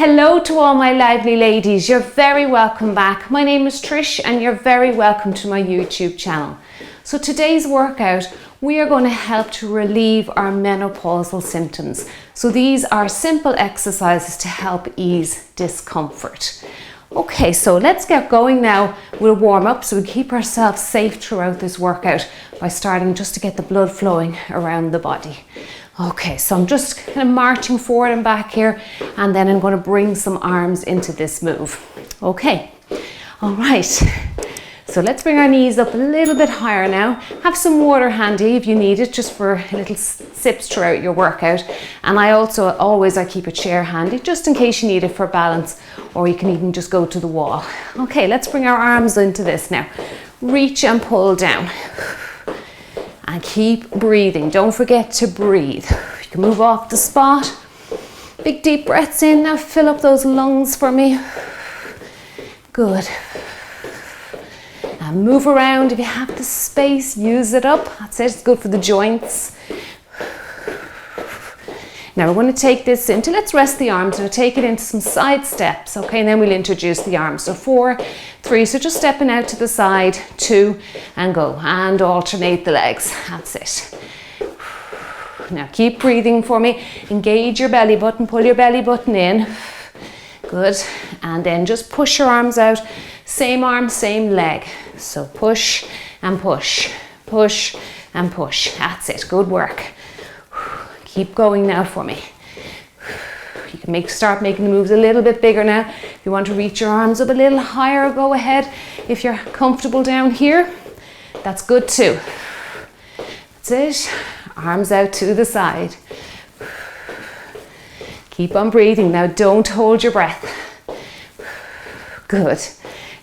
Hello to all my lively ladies, you're very welcome back. My name is Trish and you're very welcome to my YouTube channel. So today's workout, we are going to help to relieve our menopausal symptoms. So these are simple exercises to help ease discomfort. Okay, so let's get going now. We'll warm up so we keep ourselves safe throughout this workout by starting just to get the blood flowing around the body. Okay, so I'm just kind of marching forward and back here, and then I'm going to bring some arms into this move. Okay, all right. So let's bring our knees up a little bit higher now. Have some water handy if you need it, just for little sips throughout your workout. And I also I keep a chair handy, just in case you need it for balance, or you can even just go to the wall. Okay, let's bring our arms into this now. Reach and pull down. And keep breathing. Don't forget to breathe. You can move off the spot. Big deep breaths in. Now fill up those lungs for me. Good. And move around. If you have the space, use it up. That's it. It's good for the joints. Now we're going to take this into, let's rest the arms. Now take it into some side steps, okay? And then we'll introduce the arms. So 4, 3, so just stepping out to the side, 2, and go. And alternate the legs, that's it. Now keep breathing for me. Engage your belly button, pull your belly button in. Good, and then just push your arms out. Same arm, same leg. So push and push, push and push. That's it, good work. Keep going now for me. You can start making the moves a little bit bigger now. If you want to reach your arms up a little higher, go ahead. If you're comfortable down here, that's good too. That's it. Arms out to the side. Keep on breathing. Now don't hold your breath. Good.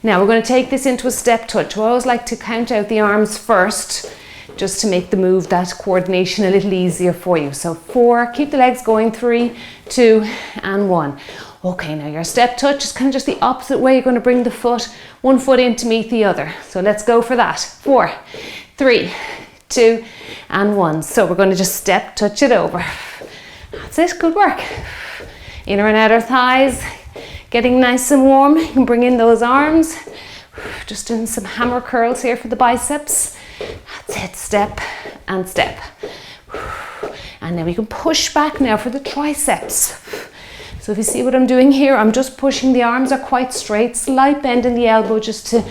Now we're going to take this into a step touch. I always like to count out the arms first, just to make the move, that coordination a little easier for you. So 4, keep the legs going, 3, 2, and 1. Okay, now your step touch is kind of just the opposite way. You're going to bring the foot, one foot in to meet the other. So let's go for that. 4, 3, 2, and 1. So we're going to just step touch it over. That's it, good work. Inner and outer thighs, getting nice and warm. You can bring in those arms. Just doing some hammer curls here for the biceps. That's it, step and step. And then we can push back now for the triceps. So if you see what I'm doing here, I'm just pushing, the arms are quite straight, slight bend in the elbow just to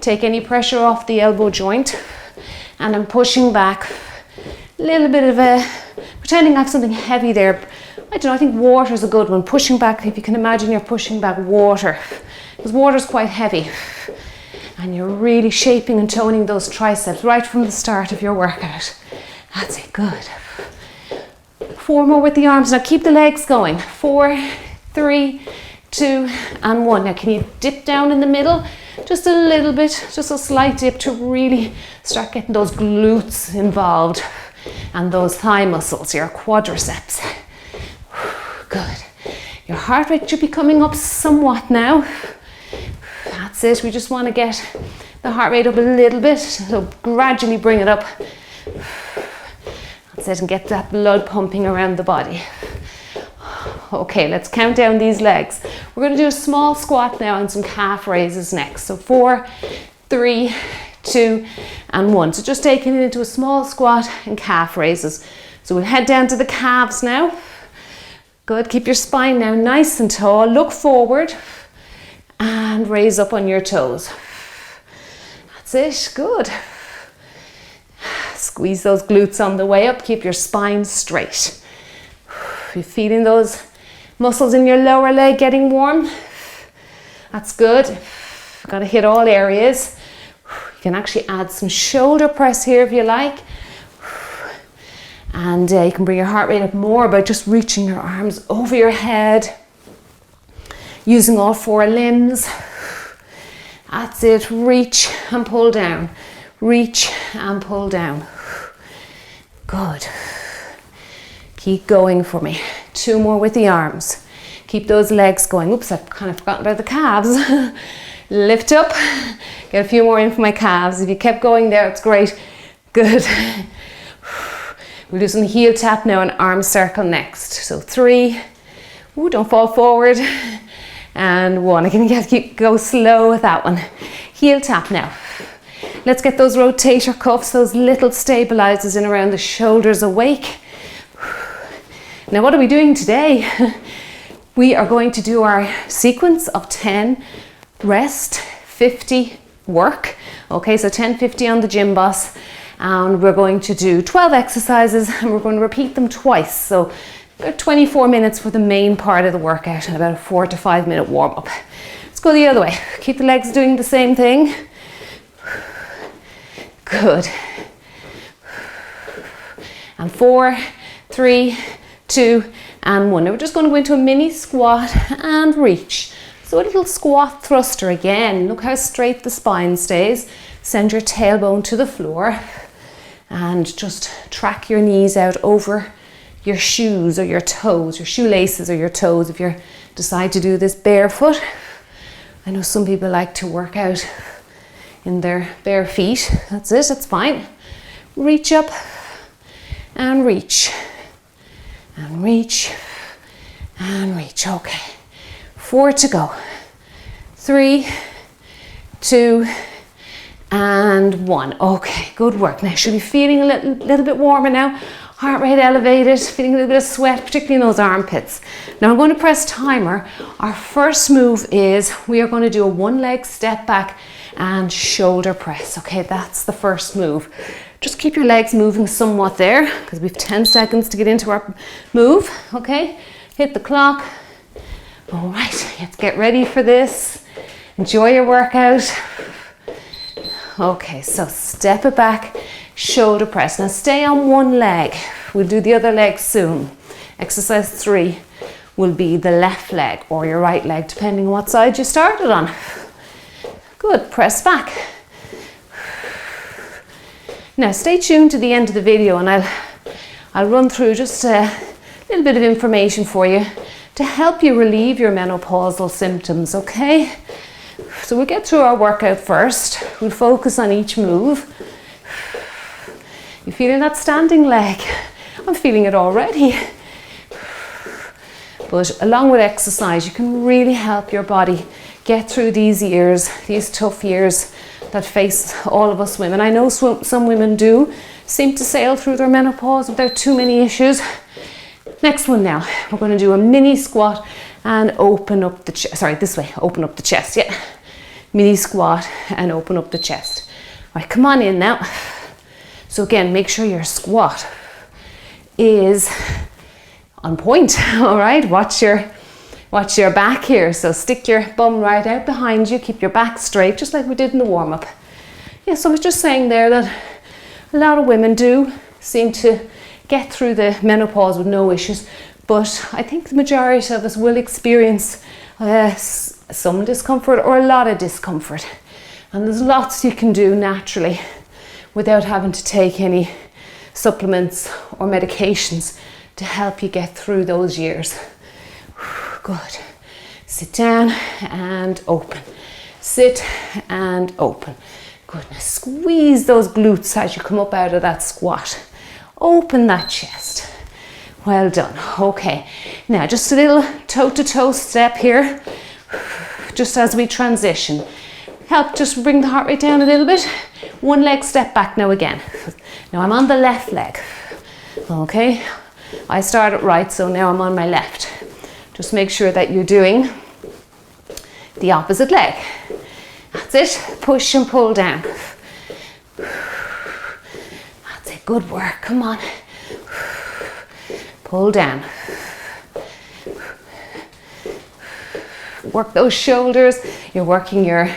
take any pressure off the elbow joint. And I'm pushing back, a little bit of pretending I have something heavy there. I don't know, I think water is a good one. Pushing back, if you can imagine you're pushing back water, because water is quite heavy. And you're really shaping and toning those triceps right from the start of your workout. That's it, good. 4 more with the arms. Now keep the legs going. 4, 3, 2, and 1. Now can you dip down in the middle? Just a little bit, just a slight dip to really start getting those glutes involved and those thigh muscles, your quadriceps. Good. Your heart rate should be coming up somewhat now. That's it, we just want to get the heart rate up a little bit, so gradually bring it up. That's it, and get that blood pumping around the body. Okay, let's count down these legs. We're going to do a small squat now and some calf raises next. So 4, 3, 2, and 1. So just taking it into a small squat and calf raises. So we'll head down to the calves now. Good, keep your spine now nice and tall. Look forward. And raise up on your toes. That's it, good. Squeeze those glutes on the way up, keep your spine straight. You're feeling those muscles in your lower leg getting warm. That's good. Got to hit all areas. You can actually add some shoulder press here if you like. And you can bring your heart rate up more by just reaching your arms over your head. Using all 4 limbs. That's it. Reach and pull down. Reach and pull down. Good. Keep going for me. 2 more with the arms. Keep those legs going. Oops, I've kind of forgotten about the calves. Lift up. Get a few more in for my calves. If you kept going there, it's great. Good. We'll do some heel tap now and arm circle next. So 3. Ooh, don't fall forward. and 1. Again, you have to go slow with that one. Heel tap now. Let's get those rotator cuffs, those little stabilizers in around the shoulders awake. Now, what are we doing today? We are going to do our sequence of 10 rest, 50 work. Okay, so 10, 50 on the gym boss. And we're going to do 12 exercises and we're going to repeat them twice. So about 24 minutes for the main part of the workout and about a 4 to 5 minute warm up. Let's go the other way. Keep the legs doing the same thing. Good. And 4, 3, 2, and 1. Now we're just going to go into a mini squat and reach. So a little squat thruster again. Look how straight the spine stays. Send your tailbone to the floor and just track your knees out over your shoes or your toes, your shoelaces or your toes if you decide to do this barefoot. I know some people like to work out in their bare feet. That's it, that's fine. Reach up and reach and reach and reach. Okay, 4 to go. 3, 2, and 1. Okay, good work. Now, should be feeling a little bit warmer now. Heart rate elevated, feeling a little bit of sweat, particularly in those armpits. Now I'm going to press timer. Our first move is we are going to do a 1-leg step back and shoulder press. Okay, that's the first move. Just keep your legs moving somewhat there because we have 10 seconds to get into our move. Okay, hit the clock. All right, let's get ready for this. Enjoy your workout. Okay, so step it back, shoulder press. Now stay on one leg. We'll do the other leg soon. Exercise 3 will be the left leg or your right leg, depending on what side you started on. Good, press back. Now stay tuned to the end of the video and I'll run through just a little bit of information for you to help you relieve your menopausal symptoms, okay? So we'll get through our workout first. We'll focus on each move. You feeling that standing leg? I'm feeling it already. But along with exercise, you can really help your body get through these years, these tough years that face all of us women. I know some women do seem to sail through their menopause without too many issues. Next one now, we're going to do a mini squat and open up the chest. Sorry, this way, open up the chest, yeah. Mini squat and open up the chest. All right, come on in now. So again, make sure your squat is on point, all right? Watch your back here. So stick your bum right out behind you, keep your back straight, just like we did in the warm-up. Yeah, so I was just saying there that a lot of women do seem to get through the menopause with no issues, but I think the majority of us will experience some discomfort or a lot of discomfort. And there's lots you can do naturally without having to take any supplements or medications to help you get through those years. Good. Sit down and open. Sit and open. Goodness, squeeze those glutes as you come up out of that squat. Open that chest. Well done. Okay, now just a little toe-to-toe step here, just as we transition. Help just bring the heart rate down a little bit. One leg step back now again. Now I'm on the left leg. Okay, I started right, so now I'm on my left. Just make sure that you're doing the opposite leg. That's it. Push and pull down. That's it. Good work. Come on. Pull down. Work those shoulders. You're working your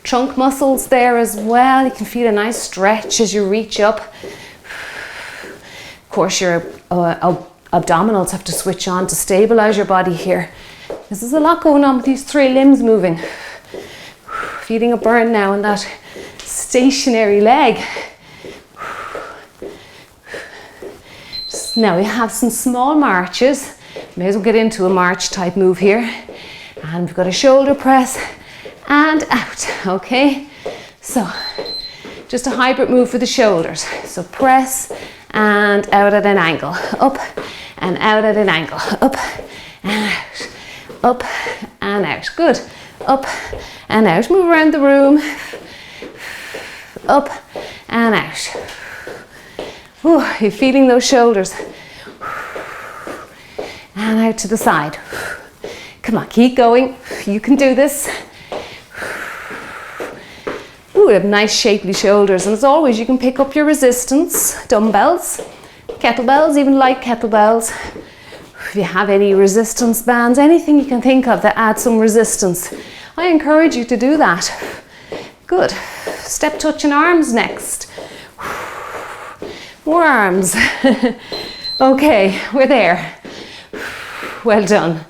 trunk muscles there as well. You can feel a nice stretch as you reach up. Of course, your abdominals have to switch on to stabilize your body here. There's a lot going on with these 3 limbs moving. Feeling a burn now in that stationary leg. Now we have some small marches. May as well get into a march type move here. And we've got a shoulder press and out, okay? So just a hybrid move for the shoulders. So press and out at an angle. Up and out at an angle. Up and out. Up and out. Good. Up and out. Move around the room. Up and out. Ooh, you're feeling those shoulders. And out to the side. Come on, keep going. You can do this. Ooh, you have nice shapely shoulders. And as always, you can pick up your resistance, dumbbells, kettlebells, even light kettlebells. If you have any resistance bands, anything you can think of that adds some resistance, I encourage you to do that. Good. Step touching arms next. More arms. Okay, we're there. Well done.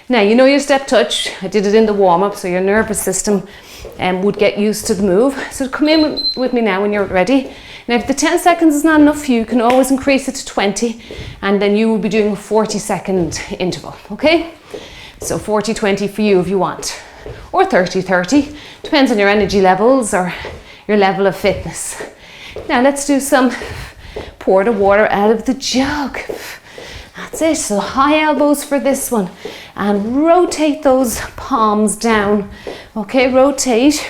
Now, you know your step touch. I did it in the warm-up, so your nervous system would get used to the move. So come in with me now when you're ready. Now, if the 10 seconds is not enough for you, you can always increase it to 20, and then you will be doing a 40-second interval, okay? So 40-20 for you if you want, or 30-30. Depends on your energy levels or your level of fitness. Now, let's do some pour the water out of the jug. That's it, so high elbows for this one. And rotate those palms down. Okay, rotate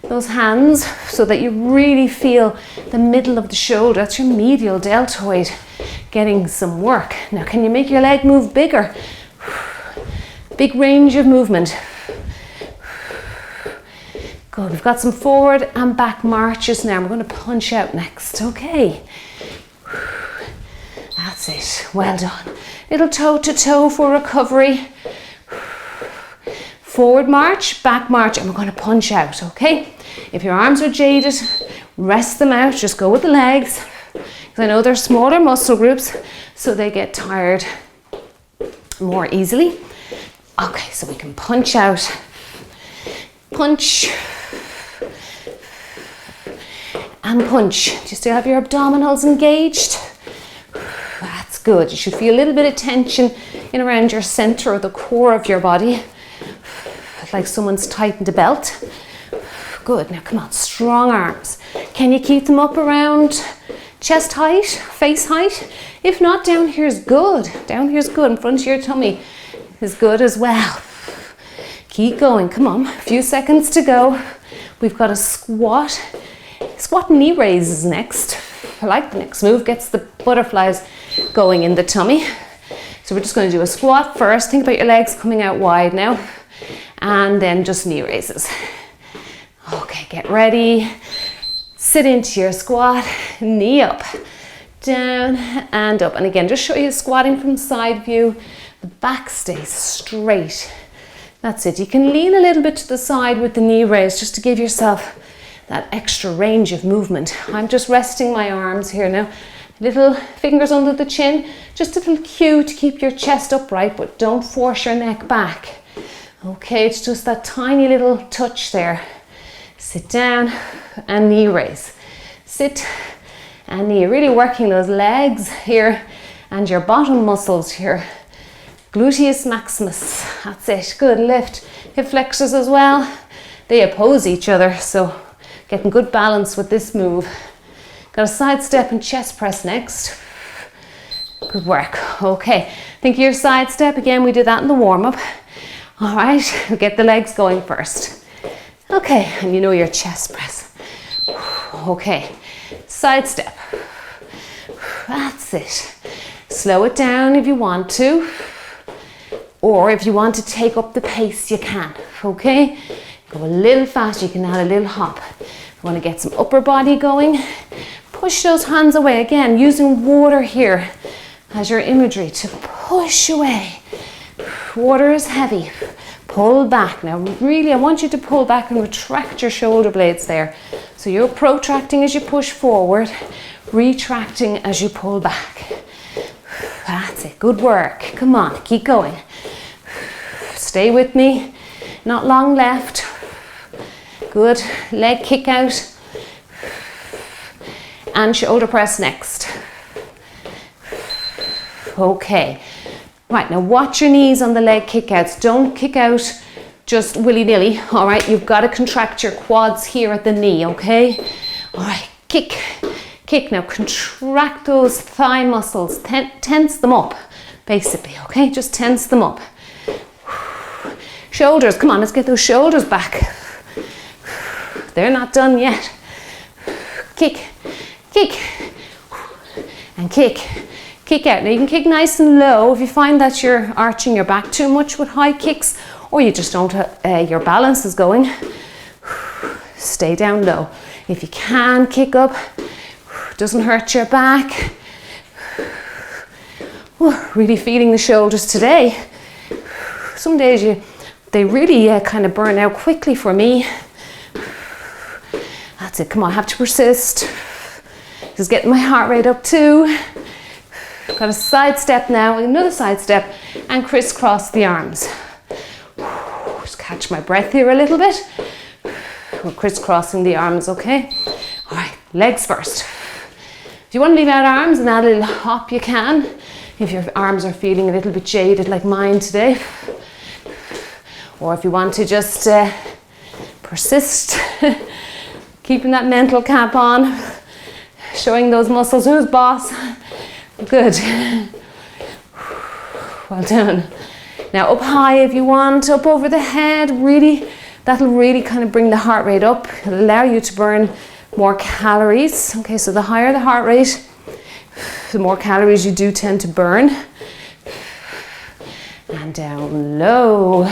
those hands so that you really feel the middle of the shoulder. That's your medial deltoid getting some work. Now, can you make your leg move bigger? Big range of movement. Good, we've got some forward and back marches now. We're going to punch out next, okay? That's it, well done. Little toe to toe for recovery. Forward march, back march, and we're going to punch out, okay? If your arms are jaded, rest them out, just go with the legs. Because I know they're smaller muscle groups, so they get tired more easily. Okay, so we can punch out. Punch. And punch. Do you still have your abdominals engaged? That's good. You should feel a little bit of tension in around your center or the core of your body. Like someone's tightened a belt. Good. Now come on, strong arms. Can you keep them up around chest height, face height? If not, down here is good. Down here is good. In front of your tummy is good as well. Keep going. Come on. A few seconds to go. We've got a squat. Squat and knee raises next. I like the next move. Gets the butterflies going in the tummy. So we're just going to do a squat first. Think about your legs coming out wide now. And then just knee raises. Okay, get ready. Sit into your squat, knee up, down and up. And again, just show you squatting from side view. The back stays straight. That's it. You can lean a little bit to the side with the knee raise just to give yourself that extra range of movement. I'm just resting my arms here now. Little fingers under the chin. Just a little cue to keep your chest upright, but don't force your neck back. Okay, it's just that tiny little touch there. Sit down and knee raise. Sit and knee. Really working those legs here and your bottom muscles here. Gluteus maximus. That's it. Good. Lift. Hip flexors as well. They oppose each other, so getting good balance with this move. Got a side step and chest press next. Good work. Okay. Think of your side step. Again, we did that in the warm-up. All right. We'll get the legs going first. Okay. And you know your chest press. Okay. Side step. That's it. Slow it down if you want to. Or if you want to take up the pace, you can. Okay. Go a little faster. You can add a little hop. If you want to get some upper body going, push those hands away. Again, using water here as your imagery to push away. Water is heavy. Pull back. Now really, I want you to pull back and retract your shoulder blades there. So you're protracting as you push forward, retracting as you pull back. That's it. Good work. Come on, keep going. Stay with me. Not long left. Good. Leg kick out. And shoulder press next. Okay. Right, now watch your knees on the leg kickouts. Don't kick out just willy-nilly. All right, you've got to contract your quads here at the knee, okay? All right, kick, kick. Now contract those thigh muscles. Tense them up, basically, okay? Just tense them up. Shoulders, come on, let's get those shoulders back. They're not done yet. Kick, kick, and kick. Kick out. Now you can kick nice and low if you find that you're arching your back too much with high kicks, or you just don't, your balance is going. Stay down low. If you can, kick up. Doesn't hurt your back. Really feeling the shoulders today. Some days they really kind of burn out quickly for me. That's it, come on, I have to persist. Just getting my heart rate up too. Got a side step now, another side step, and crisscross the arms. Just catch my breath here a little bit. We're crisscrossing the arms, okay? All right, legs first. If you want to leave out arms and add a little hop, you can. If your arms are feeling a little bit jaded like mine today. Or if you want to just persist, keeping that mental cap on, showing those muscles, who's boss? Good. Well done. Now up high if you want, up over the head, really, that'll really kind of bring the heart rate up. It'll allow you to burn more calories. Okay, so the higher the heart rate, the more calories you do tend to burn. And down low.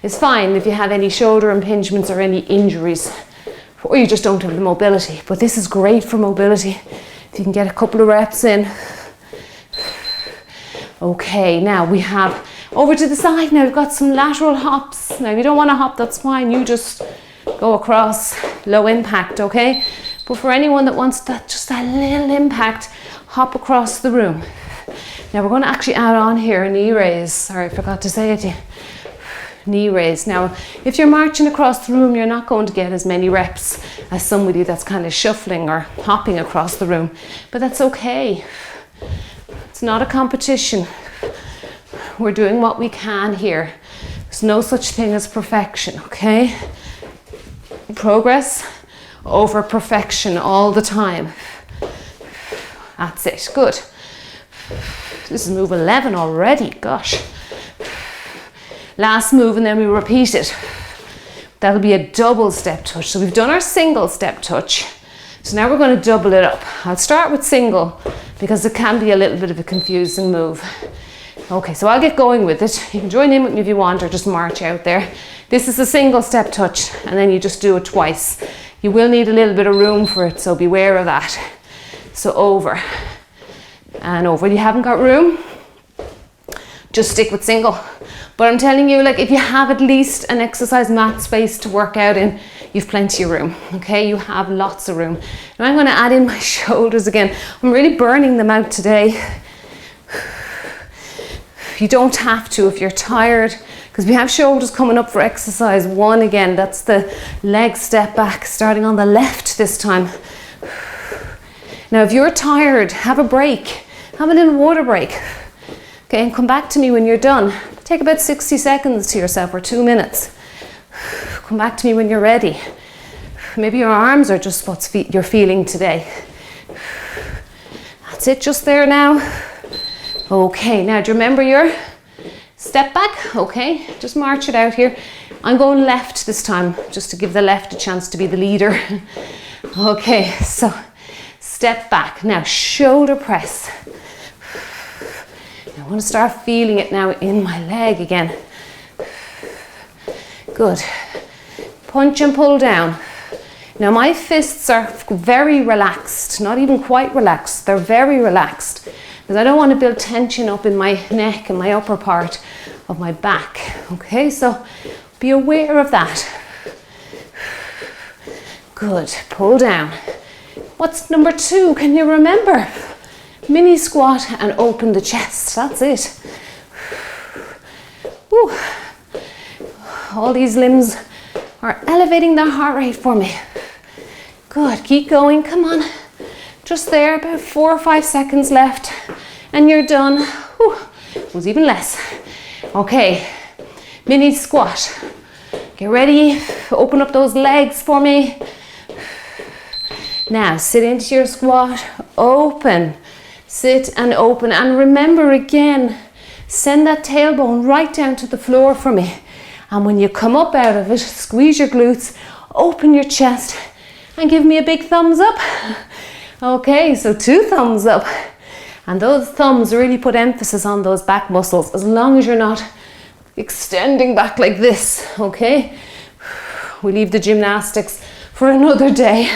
It's fine if you have any shoulder impingements or any injuries, or you just don't have the mobility. But this is great for mobility if you can get a couple of reps in. Okay, now we have over to the side. Now we've got some lateral hops. Now if you don't want to hop, that's fine. You just go across, low impact, okay? But for anyone that wants that, just a little impact, hop across the room. Now we're going to actually add on here a knee raise. Sorry, I forgot to say it to you. Knee raise. Now, if you're marching across the room, you're not going to get as many reps as somebody that's kind of shuffling or hopping across the room, but that's okay. It's not a competition. We're doing what we can here. There's no such thing as perfection, okay? Progress over perfection all the time. That's it, good. This is move 11 already, gosh. Last move and then we repeat it. That'll be a double step touch. So we've done our single step touch. So now we're going to double it up. I'll start with single because it can be a little bit of a confusing move. Okay, so I'll get going with it. You can join in with me if you want or just march out there. This is a single step touch and then you just do it twice. You will need a little bit of room for it, so beware of that. So over and over. You haven't got room? Just stick with single. But I'm telling you, like, if you have at least an exercise mat space to work out in, you've plenty of room, okay? You have lots of room. Now I'm going to add in my shoulders again. I'm really burning them out today. You don't have to if you're tired, because we have shoulders coming up for exercise 1 again. That's the leg step back, starting on the left this time. Now, if you're tired, have a break. Have a little water break. Okay, and come back to me when you're done. Take about 60 seconds to yourself or 2 minutes. Come back to me when you're ready. Maybe your arms are just what you're feeling today. That's it, just there now. Okay, now do you remember your step back? Okay, just march it out here. I'm going left this time, just to give the left a chance to be the leader. Okay, so step back. Now shoulder press. I want to start feeling it now in my leg again. Good. Punch and pull down. Now my fists are very relaxed, not even quite relaxed. They're very relaxed because I don't want to build tension up in my neck and my upper part of my back. Okay, so be aware of that. Good. Pull down. What's number 2? Can you remember? Mini squat and open the chest. That's it. Woo. All these limbs are elevating the heart rate for me. Good. Keep going. Come on. Just there. About 4 or 5 seconds left. And you're done. Whew. It was even less. Okay. Mini squat. Get ready. Open up those legs for me. Now sit into your squat. Open. Sit and open, and remember again, send that tailbone right down to the floor for me And when you come up out of it, squeeze your glutes, open your chest, and give me a big thumbs up. Okay, so 2 thumbs up. And those thumbs really put emphasis on those back muscles, as long as you're not extending back like this, okay? We leave the gymnastics for another day.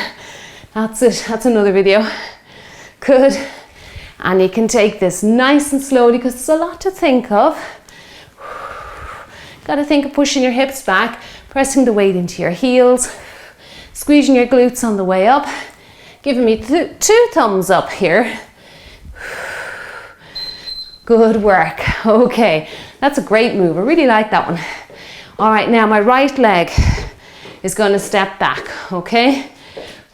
That's it, that's another video. Good. And you can take this nice and slowly because there's a lot to think of. Got to think of pushing your hips back, pressing the weight into your heels, squeezing your glutes on the way up, giving me 2 thumbs up here. Good work. Okay, that's a great move. I really like that one. All right, now my right leg is going to step back, okay?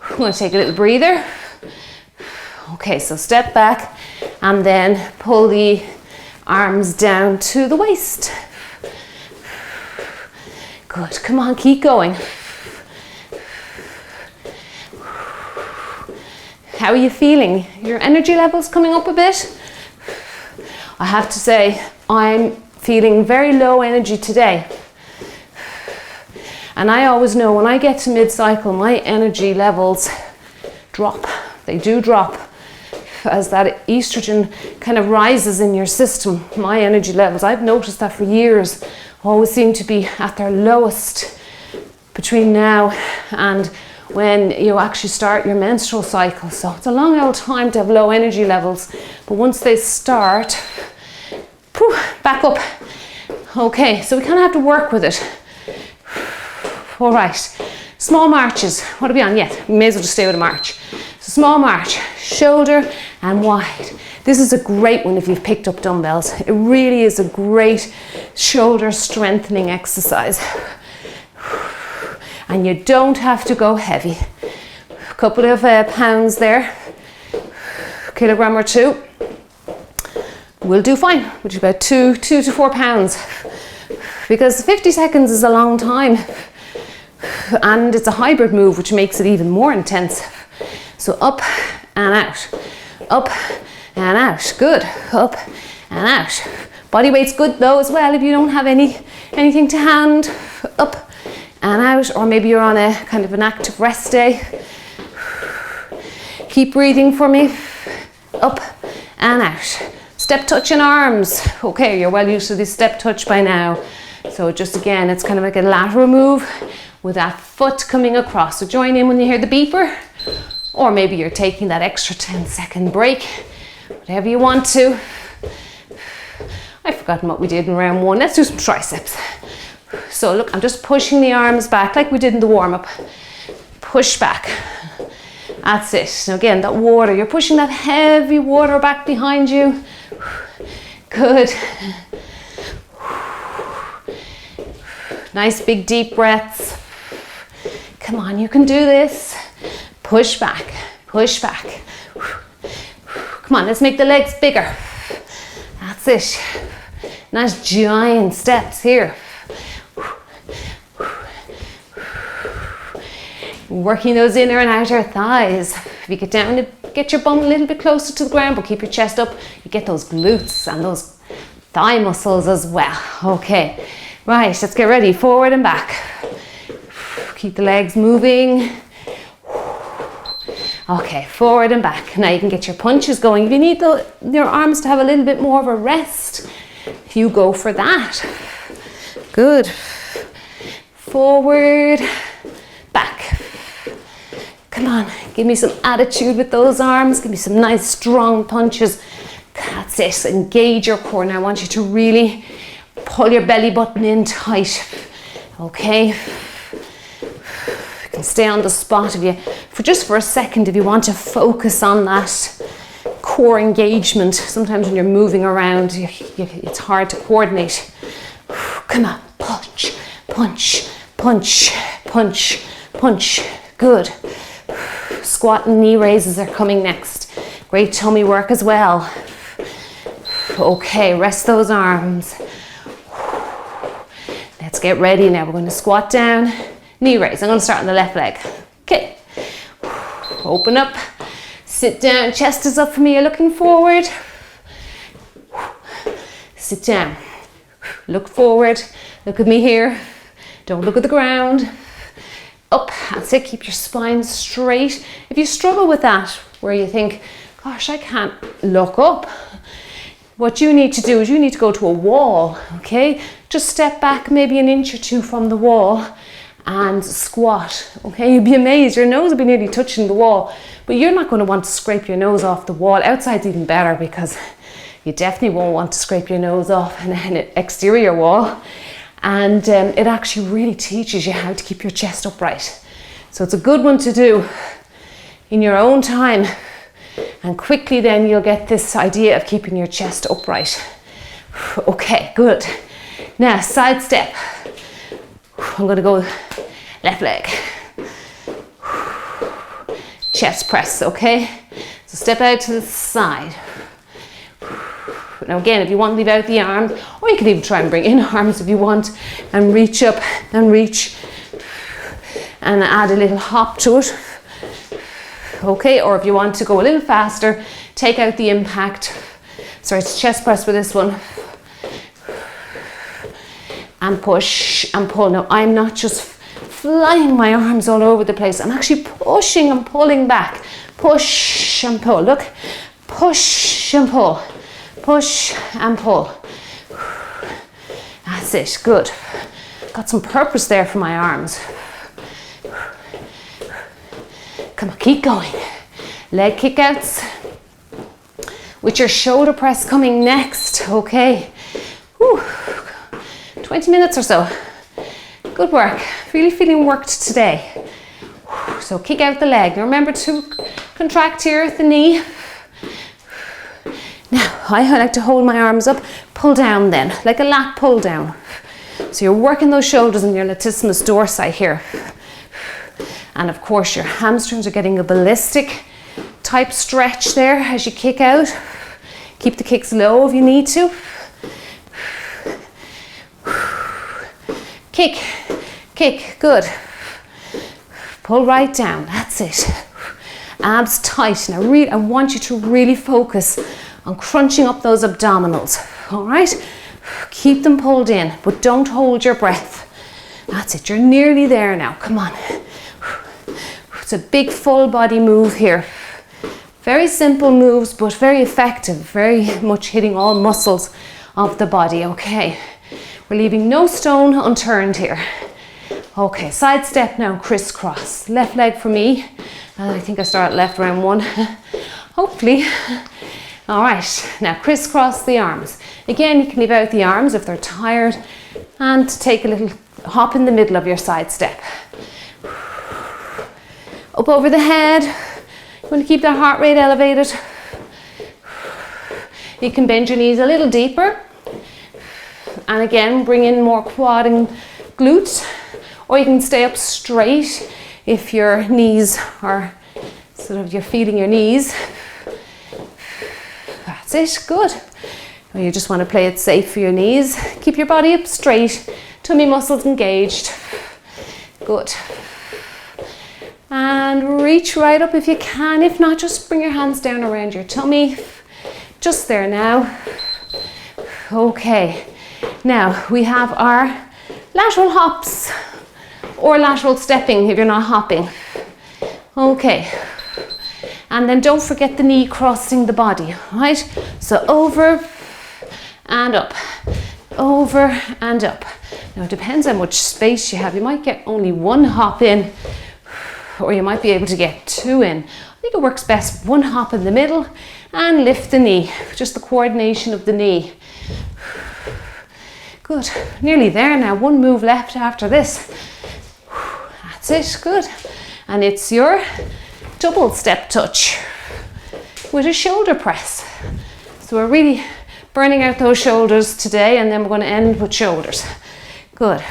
I'm going to take a little breather. Okay, so step back and then pull the arms down to the waist. Good, come on, keep going. How are you feeling? Your energy levels coming up a bit? I have to say, I'm feeling very low energy today. And I always know when I get to mid-cycle, my energy levels drop. They do drop. As that estrogen kind of rises in your system, my energy levels, I've noticed that for years, always seem to be at their lowest between now and when you actually start your menstrual cycle. So it's a long old time to have low energy levels, but once they start, back up. Okay, so we kind of have to work with it. All right, small marches. What are we on? Yes, we may as well just stay with a march. So small march, shoulder and wide. This is a great one if you've picked up dumbbells. It really is a great shoulder strengthening exercise. And you don't have to go heavy. A couple of pounds there, kilogram or 2. We'll do fine, which is about 2 to 4 pounds. Because 50 seconds is a long time. And it's a hybrid move, which makes it even more intense. So up and out, up and out. Good, up and out. Body weight's good though as well if you don't have anything to hand. Up and out, or maybe you're on a kind of an active rest day. Keep breathing for me. Up and out. Step touch in arms. Okay, you're well used to this step touch by now. So just again, it's kind of like a lateral move with that foot coming across. So join in when you hear the beeper, or maybe you're taking that extra 10-second break, whatever you want to. I've forgotten what we did in round 1. Let's do some triceps. So look, I'm just pushing the arms back like we did in the warm-up. Push back. That's it. Now again, that water, you're pushing that heavy water back behind you. Good. Nice big deep breaths. Come on, you can do this. Push back, push back. Come on, let's make the legs bigger. That's it. Nice giant steps here. Working those inner and outer thighs. If you get down, get your bum a little bit closer to the ground, but keep your chest up. You get those glutes and those thigh muscles as well. Okay, right, let's get ready. Forward and back. Keep the legs moving. Okay, forward and back. Now you can get your punches going. If you need your arms to have a little bit more of a rest, you go for that. Good. Forward, back. Come on, give me some attitude with those arms. Give me some nice strong punches. That's it, engage your core. Now I want you to really pull your belly button in tight. Okay. You can stay on the spot just for a second if you want to focus on that core engagement. Sometimes when you're moving around, it's hard to coordinate. Come on, punch, punch, punch, punch, punch. Good. Squat and knee raises are coming next. Great tummy work as well. Okay, rest those arms. Let's get ready now. We're going to squat down, knee raise. I'm going to start on the left leg. Okay. Open up, sit down, chest is up for me. You're looking forward. Sit down. Look forward. Look at me here. Don't look at the ground. Up, that's it, keep your spine straight. If you struggle with that, where you think, gosh, I can't look up, what you need to do is you need to go to a wall, okay? Just step back maybe an inch or two from the wall and squat, okay? You'd be amazed, your nose will be nearly touching the wall, but you're not going to want to scrape your nose off the wall. Outside's even better because you definitely won't want to scrape your nose off an exterior wall. And it actually really teaches you how to keep your chest upright. So it's a good one to do in your own time. And quickly then you'll get this idea of keeping your chest upright. Okay, good. Now side step. I'm going to go left leg. Chest press, okay? So step out to the side. Now again, if you want to leave out the arms, or you can even try and bring in arms if you want, and reach up and reach and add a little hop to it. Okay, or if you want to go a little faster, take out the impact. Sorry, it's chest press with this one. And push and pull. Now I'm not just flying my arms all over the place. I'm actually pushing and pulling back. Push and pull. Look, push and pull. Push and pull. That's it, good. Got some purpose there for my arms. Come on, keep going. Leg kickouts with your shoulder press coming next, okay? Whew. 20 minutes or so. Good work. Really feeling worked today. So kick out the leg. Now remember to contract here at the knee. Now, I like to hold my arms up, pull down then, like a lat pull down. So you're working those shoulders and your latissimus dorsi here. And of course your hamstrings are getting a ballistic type stretch there as you kick out. Keep the kicks low if you need to. Kick, kick, good. Pull right down, that's it. Abs tight. Now I want you to really focus on crunching up those abdominals, all right? Keep them pulled in, but don't hold your breath. That's it, you're nearly there now, come on. It's a big full body move here. Very simple moves, but very effective, very much hitting all muscles of the body, okay? We're leaving no stone unturned here. Okay, side step now, crisscross. Left leg for me. I think I start left round one, hopefully. All right, now crisscross the arms. Again, you can leave out the arms if they're tired and take a little hop in the middle of your side step. Up over the head. You want to keep that heart rate elevated. You can bend your knees a little deeper. And again, bring in more quad and glutes. Or you can stay up straight if your knees are you're feeling your knees. That's it, good. Or you just want to play it safe for your knees. Keep your body up straight, tummy muscles engaged. Good. And reach right up if you can. If not, just bring your hands down around your tummy. Just there now. Okay. Now we have our lateral hops or lateral stepping if you're not hopping. Okay. And then don't forget the knee crossing the body, right? So over and up, over and up. Now it depends on much space you have. You might get only one hop in, or you might be able to get two in. I think it works best one hop in the middle and lift the knee, just the coordination of the knee. Good, nearly there now. One move left after this. That's it, good. And it's your double step touch with a shoulder press. So we're really burning out those shoulders today, and then we're going to end with shoulders. Good.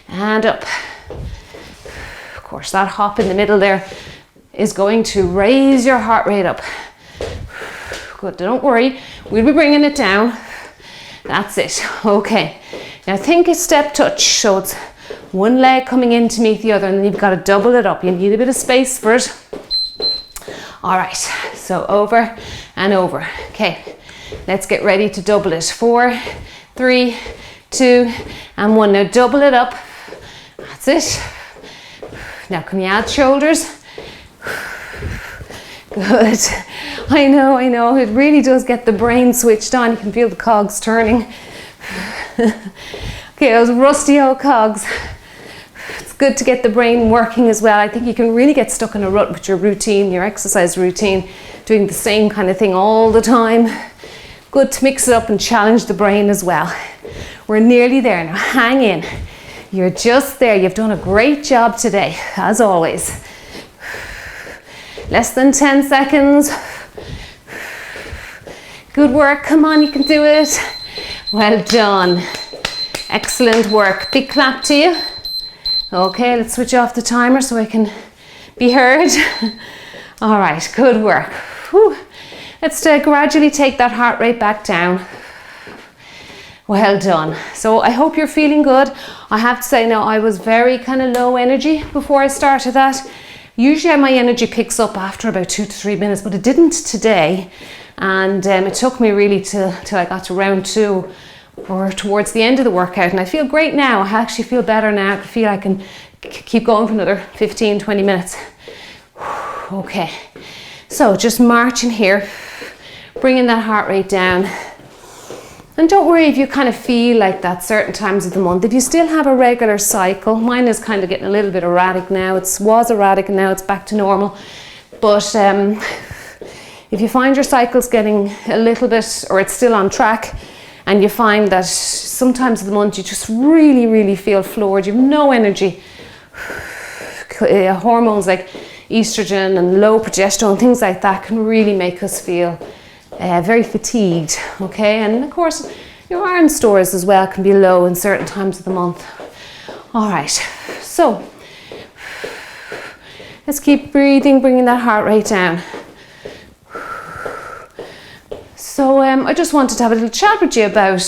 And up. Of course, that hop in the middle there is going to raise your heart rate up. Good, don't worry, we'll be bringing it down. That's it, okay. Now think a step touch, so it's one leg coming in to meet the other, and then you've got to double it up. You need a bit of space for it. All right, so over and over. Okay, let's get ready to double it. 4, 3, 2, and 1. Now double it up. That's it. Now can you add shoulders? Good. I know, it really does get the brain switched on. You can feel the cogs turning. Okay, those rusty old cogs. It's good to get the brain working as well. I think you can really get stuck in a rut with your routine, your exercise routine, doing the same kind of thing all the time. Good to mix it up and challenge the brain as well. We're nearly there now. Hang in. You're just there. You've done a great job today, as always. Less than 10 seconds. Good work. Come on, you can do it. Well done. Excellent work. Big clap to you. Okay, let's switch off the timer so I can be heard. All right, good work. Whew. Let's gradually take that heart rate back down. Well done. So I hope you're feeling good. I have to say now, I was very kind of low energy before I started that. Usually my energy picks up after about 2 to 3 minutes, but it didn't today. And it took me really till I got to round 2 or towards the end of the workout. And I feel great now. I actually feel better now. I feel I can keep going for another 15, 20 minutes. Okay. So just marching here, bringing that heart rate down. And don't worry if you kind of feel like that certain times of the month. If you still have a regular cycle, mine is kind of getting a little bit erratic now. It was erratic and now it's back to normal. But if you find your cycle's getting a little bit, or it's still on track, and you find that sometimes of the month you just really, really feel floored, you have no energy, hormones like estrogen and low progesterone, things like that can really make us feel very fatigued, okay? And of course, your iron stores as well can be low in certain times of the month. All right, so let's keep breathing, bringing that heart rate down. So I just wanted to have a little chat with you about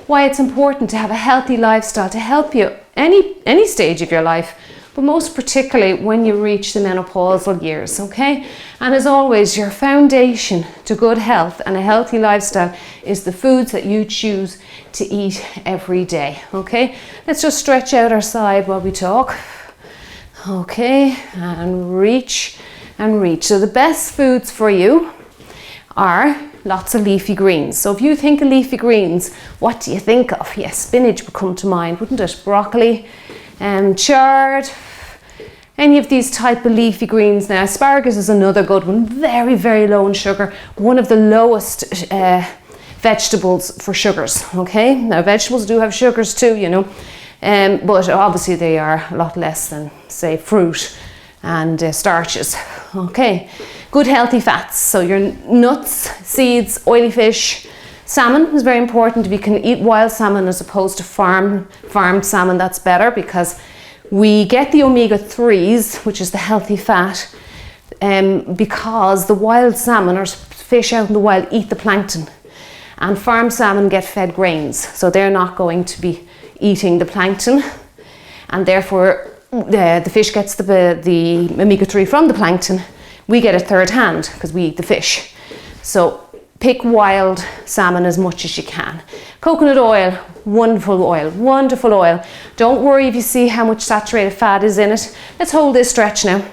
why it's important to have a healthy lifestyle to help you any stage of your life, but most particularly when you reach the menopausal years, okay? And as always, your foundation to good health and a healthy lifestyle is the foods that you choose to eat every day, okay? Let's just stretch out our side while we talk. Okay, and reach and reach. So the best foods for you are lots of leafy greens. So if you think of leafy greens, what do you think of? Yes, spinach would come to mind, wouldn't it? Broccoli, chard, any of these type of leafy greens. Now asparagus is another good one, very, very low in sugar, one of the lowest vegetables for sugars, okay? Now vegetables do have sugars too, you know, but obviously they are a lot less than, say, fruit and starches, okay? Good healthy fats, so your nuts, seeds, oily fish. Salmon is very important. If you can eat wild salmon as opposed to farmed salmon, that's better, because we get the omega-3s, which is the healthy fat, because the wild salmon, or fish out in the wild, eat the plankton, and farmed salmon get fed grains, so they're not going to be eating the plankton, and therefore the fish gets the omega-3 from the plankton. We get it third hand because we eat the fish. So pick wild salmon as much as you can. Coconut oil, wonderful oil, wonderful oil. Don't worry if you see how much saturated fat is in it. Let's hold this stretch now.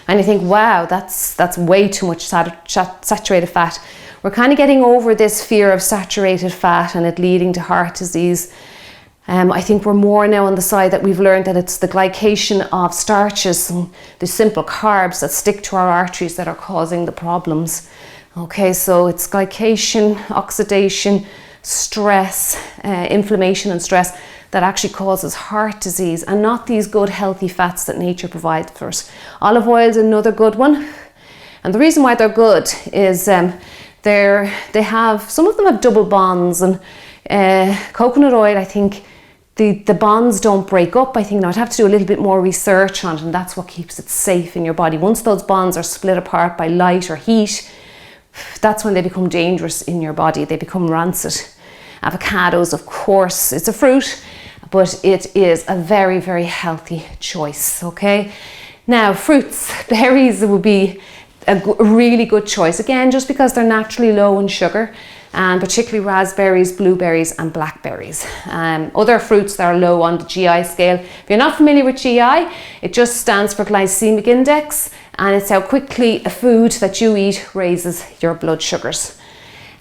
And you think, wow, that's way too much saturated fat. We're kind of getting over this fear of saturated fat and it leading to heart disease. I think we're more now on the side that we've learned that it's the glycation of starches and the simple carbs that stick to our arteries that are causing the problems. Okay, so it's glycation, oxidation, stress, inflammation and stress that actually causes heart disease, and not these good healthy fats that nature provides for us. Olive oil is another good one, and the reason why they're good is they have, some of them have double bonds, and coconut oil, I think the bonds don't break up. I think now I'd have to do a little bit more research on it, and that's what keeps it safe in your body. Once those bonds are split apart by light or heat, that's when they become dangerous in your body. They become rancid. Avocados, of course, it's a fruit, but it is a very, very healthy choice, okay? Now, fruits, berries would be a really good choice. Again, just because they're naturally low in sugar, and particularly raspberries, blueberries and blackberries. Other fruits that are low on the GI scale. If you're not familiar with GI, it just stands for glycemic index, and it's how quickly a food that you eat raises your blood sugars.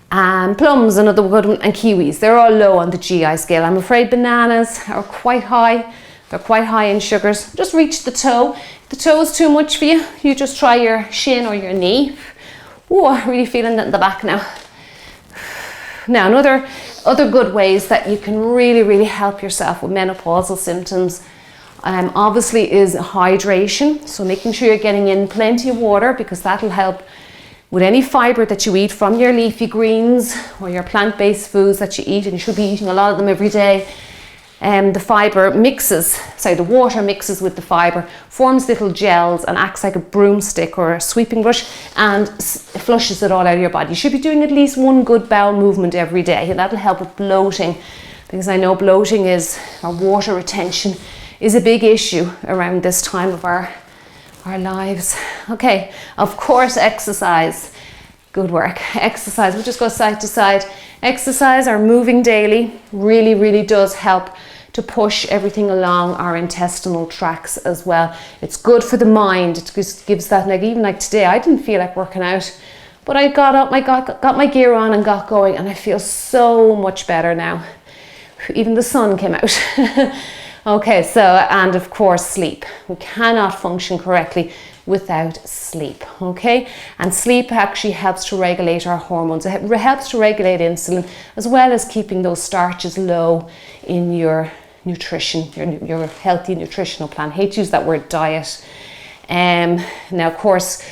Plums, another good one, and kiwis, they're all low on the GI scale. I'm afraid bananas are quite high. They're quite high in sugars. Just reach the toe. If the toe is too much for you, you just try your shin or your knee. Oh, I'm really feeling that in the back now. Now, other good ways that you can really help yourself with menopausal symptoms obviously is hydration. So making sure you're getting in plenty of water, because that'll help with any fibre that you eat from your leafy greens or your plant-based foods that you eat, and you should be eating a lot of them every day. The water mixes with the fibre, forms little gels and acts like a broomstick or a sweeping brush, and flushes it all out of your body. You should be doing at least one good bowel movement every day, and that'll help with bloating, because I know bloating or water retention is a big issue around this time of our lives. Okay, of course, exercise. Good work. Exercise, we'll just go side to side. Exercise or moving daily really does help to push everything along our intestinal tracts as well. It's good for the mind. It just gives that, even like today, I didn't feel like working out, but I got up, got my gear on and got going, and I feel so much better now. Even the sun came out. Okay, and of course sleep. We cannot function correctly without sleep, okay? And sleep actually helps to regulate our hormones. It helps to regulate insulin, as well as keeping those starches low in your nutrition, your healthy nutritional plan. I hate to use that word diet. Now, of course,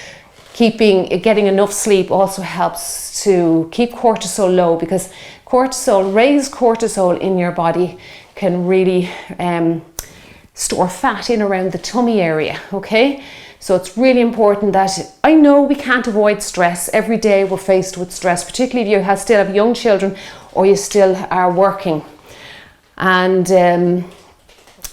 getting enough sleep also helps to keep cortisol low, because raised cortisol in your body can really store fat in around the tummy area, okay? So it's really important that, I know we can't avoid stress. Every day we're faced with stress, particularly if you still have young children or you still are working. And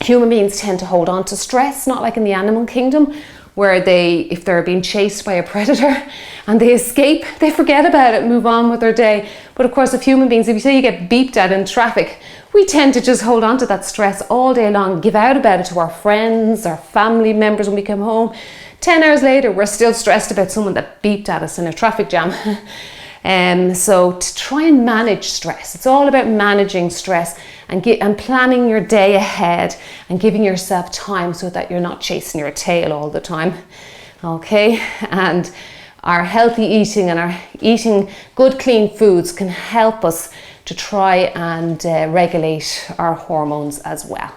human beings tend to hold on to stress, not like in the animal kingdom, where if they're being chased by a predator and they escape, they forget about it and move on with their day. But of course, if human beings, if you say you get beeped at in traffic, we tend to just hold on to that stress all day long, give out about it to our friends, our family members when we come home. 10 hours later, we're still stressed about someone that beeped at us in a traffic jam. So to try and manage stress, it's all about managing stress and planning your day ahead and giving yourself time so that you're not chasing your tail all the time. Okay, and our healthy eating and our eating good clean foods can help us to try and regulate our hormones as well.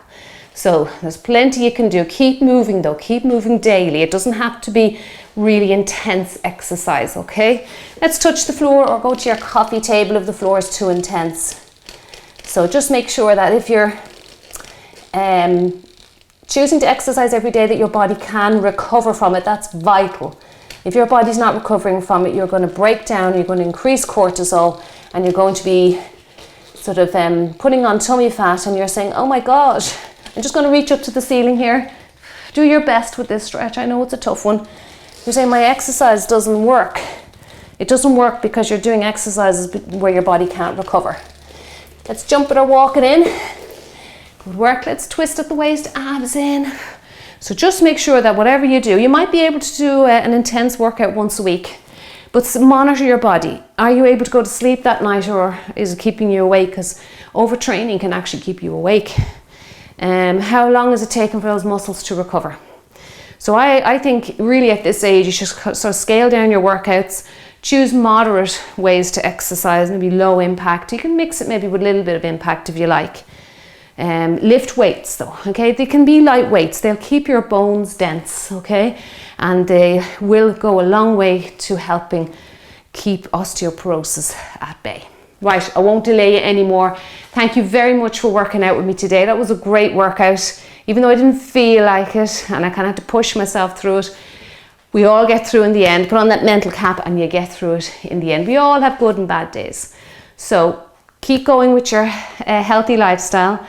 So there's plenty you can do. Keep moving though, keep moving daily. It doesn't have to be really intense exercise, okay? Let's touch the floor or go to your coffee table if the floor is too intense. So just make sure that if you're choosing to exercise every day, that your body can recover from it. That's vital. If your body's not recovering from it, you're going to break down, you're going to increase cortisol, and you're going to be sort of putting on tummy fat, and you're saying, oh my God, I'm just going to reach up to the ceiling here. Do your best with this stretch. I know it's a tough one. You're saying my exercise doesn't work. It doesn't work because you're doing exercises where your body can't recover. Let's jump it or walk it in. Good work. Let's twist at the waist, abs in. So just make sure that whatever you do, you might be able to do an intense workout once a week, but monitor your body. Are you able to go to sleep that night, or is it keeping you awake? Because overtraining can actually keep you awake. How long is it taking for those muscles to recover? So I think really at this age, you should sort of scale down your workouts, choose moderate ways to exercise, maybe low impact. You can mix it maybe with a little bit of impact if you like. Lift weights though, okay? They can be light weights. They'll keep your bones dense, okay? And they will go a long way to helping keep osteoporosis at bay. Right, I won't delay you anymore. Thank you very much for working out with me today. That was a great workout. Even though I didn't feel like it and I kind of had to push myself through it, we all get through in the end. Put on that mental cap and you get through it in the end. We all have good and bad days. So keep going with your healthy lifestyle.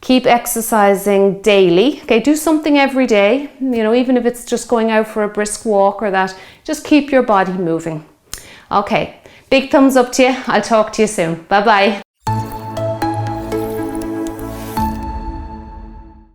Keep exercising daily. Okay, do something every day. You know, even if it's just going out for a brisk walk or that, just keep your body moving. Okay, Big thumbs up to you. I'll talk to you soon. Bye bye.